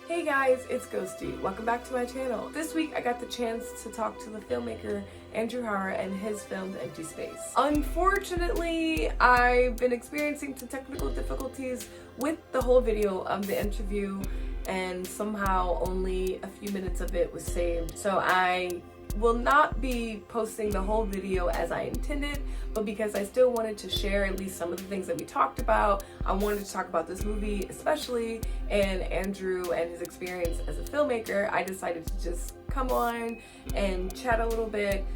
Hey guys, it's Ghosty. Welcome back to my channel. This week I got the chance to talk to the filmmaker Andrew Jarra and his film Empty Space. Unfortunately, I've been experiencing some technical difficulties with the whole video of the interview, and somehow only a few minutes of it was saved. So I will not be posting the whole video as I intended, but because I still wanted to share at least some of the things that we talked about, I wanted to talk about this movie especially, and Andrew and his experience as a filmmaker. I decided to just come on and chat a little bit,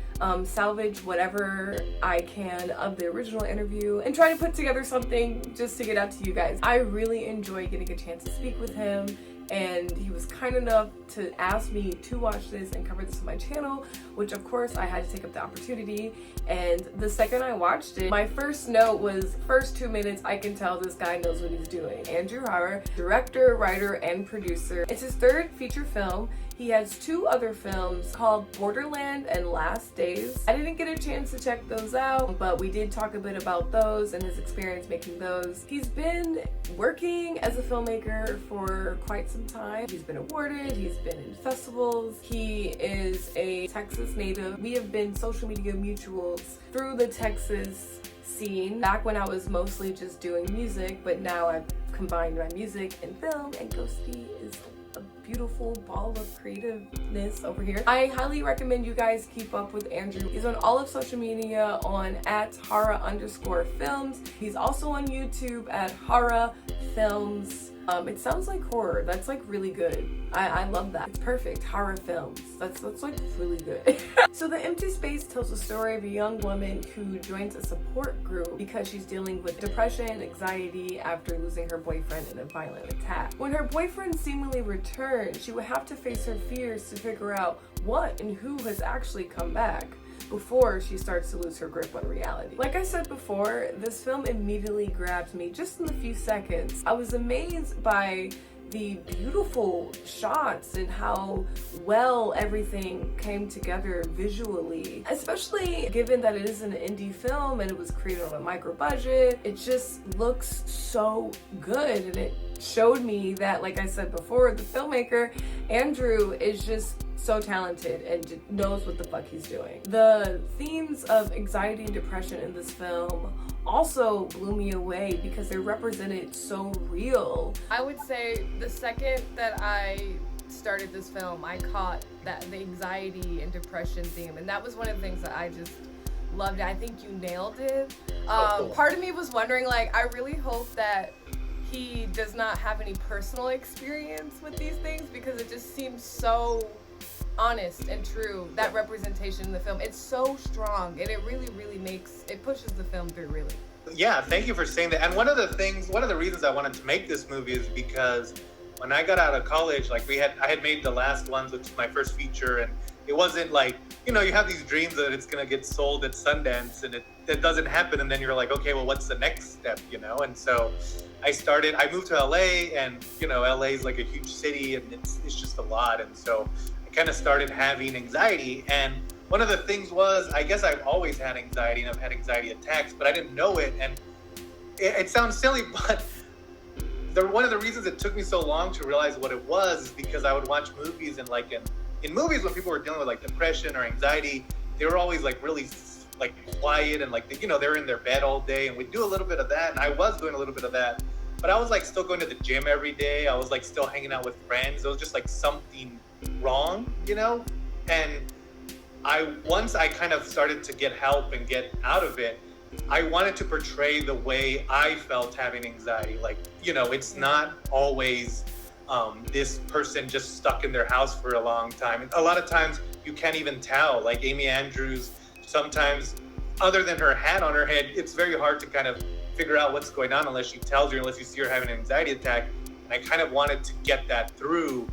salvage whatever I can of the original interview, and try to put together something just to get out to you guys. I really enjoyed getting a chance to speak with him, and he was kind enough to ask me to watch this and cover this on my channel, which of course I had to take up the opportunity. And the second I watched it, my first note was, first 2 minutes, I can tell this guy knows what he's doing. Andrew Jarra, director, writer, and producer. It's his third feature film. He has two other films called Borderland and Last Days. I didn't get a chance to check those out, but we did talk a bit about those and his experience making those. He's been working as a filmmaker for quite some time. He's been awarded, he's been in festivals. He is a Texas native. We have been social media mutuals through the Texas scene back when I was mostly just doing music, but now I've combined my music and film, and Ghosty is a beautiful ball of creativeness over here. I highly recommend you guys keep up with Andrew. He's on all of social media on @Jarra_films. He's also on YouTube at Jarra Films. It sounds like horror. That's like really good. I love that. It's perfect. Horror films. That's like really good. So The Empty Space tells the story of a young woman who joins a support group because she's dealing with depression and anxiety after losing her boyfriend in a violent attack. When her boyfriend seemingly returns, she would have to face her fears to figure out what and who has actually come back before she starts to lose her grip on reality. Like I said before, this film immediately grabbed me just in a few seconds. I was amazed by the beautiful shots and how well everything came together visually, especially given that it is an indie film and it was created on a micro budget. It just looks so good, and it showed me that, like I said before, the filmmaker Andrew is just so talented and knows what the fuck he's doing. The themes of anxiety and depression in this film also blew me away because they're represented so real. I would say the second that I started this film, I caught the anxiety and depression theme, and that was one of the things that I just loved. I think you nailed it. Part of me was wondering, like, I really hope that he does not have any personal experience with these things, because it just seems so honest and true. That representation in the film, it's so strong, and it really pushes the film through, really. Yeah, thank you for saying that. And one of the reasons I wanted to make this movie is because when I got out of college, like I had made The Last Ones, which is my first feature, and it wasn't like, you have these dreams that it's gonna get sold at Sundance, and it doesn't happen, and then you're like, okay, well, what's the next step, And so I moved to LA, and LA is like a huge city, and it's just a lot, and so kind of started having anxiety. And one of the things was, I guess I've always had anxiety, and I've had anxiety attacks, but I didn't know it. And it sounds silly, but one of the reasons it took me so long to realize what it was is because I would watch movies, and like in movies when people were dealing with like depression or anxiety, they were always like really like quiet, and like they're in their bed all day, and we do a little bit of that, and I was doing a little bit of that, but I was like still going to the gym every day. I was like still hanging out with friends. It was just like something wrong, and once I kind of started to get help and get out of it, I wanted to portray the way I felt having anxiety. Like, it's not always this person just stuck in their house for a long time. A lot of times you can't even tell. Like Amy Andrews, sometimes other than her hat on her head, it's very hard to kind of figure out what's going on unless she tells you, unless you see her having an anxiety attack. And I kind of wanted to get that through.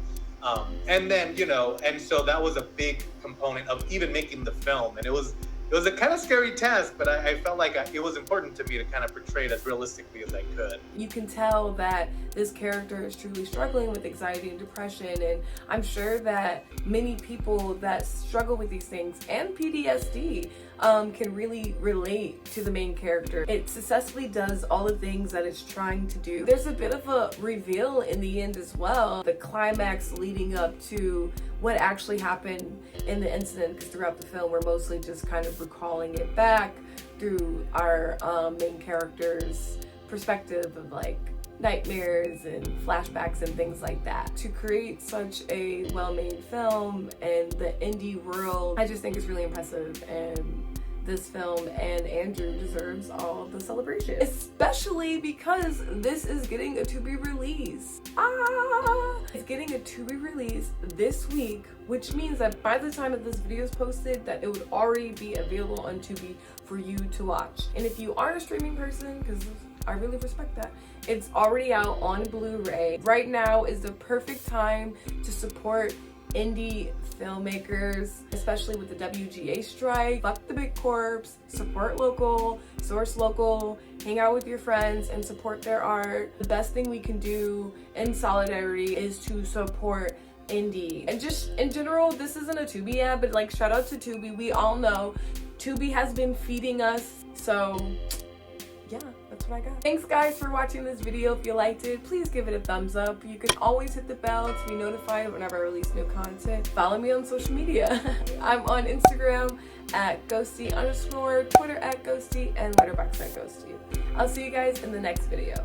And then, and so that was a big component of even making the film. And it was a kind of scary task, but I felt like it was important to me to kind of portray it as realistically as I could. You can tell that this character is truly struggling with anxiety and depression, and I'm sure that many people that struggle with these things and PTSD can really relate to the main character. It successfully does all the things that it's trying to do. There's a bit of a reveal in the end as well. The climax leading up to what actually happened in the incident, because throughout the film we're mostly just kind of recalling it back through our main character's perspective of like nightmares and flashbacks and things like that. To create such a well-made film in the indie world, I just think it's really impressive, and this film and Andrew deserves all the celebration, especially because this is getting a to-be release. It's getting a to-be release this week, which means that by the time that this video is posted, that it would already be available on Tubi for you to watch. And if you are a streaming person, because I really respect that, it's already out on Blu-ray. Right now is the perfect time to support indie filmmakers, especially with the WGA strike. Fuck the big corps, support local, source local, hang out with your friends and support their art. The best thing we can do in solidarity is to support indie. And just in general, this isn't a Tubi ad, but like shout out to Tubi. We all know Tubi has been feeding us, so yeah, that's what I got. Thanks guys for watching this video. If you liked it, please give it a thumbs up. You can always hit the bell to be notified whenever I release new content. Follow me on social media. I'm on Instagram at ghosty_, Twitter at ghosty, and Letterboxd at ghosty. I'll see you guys in the next video.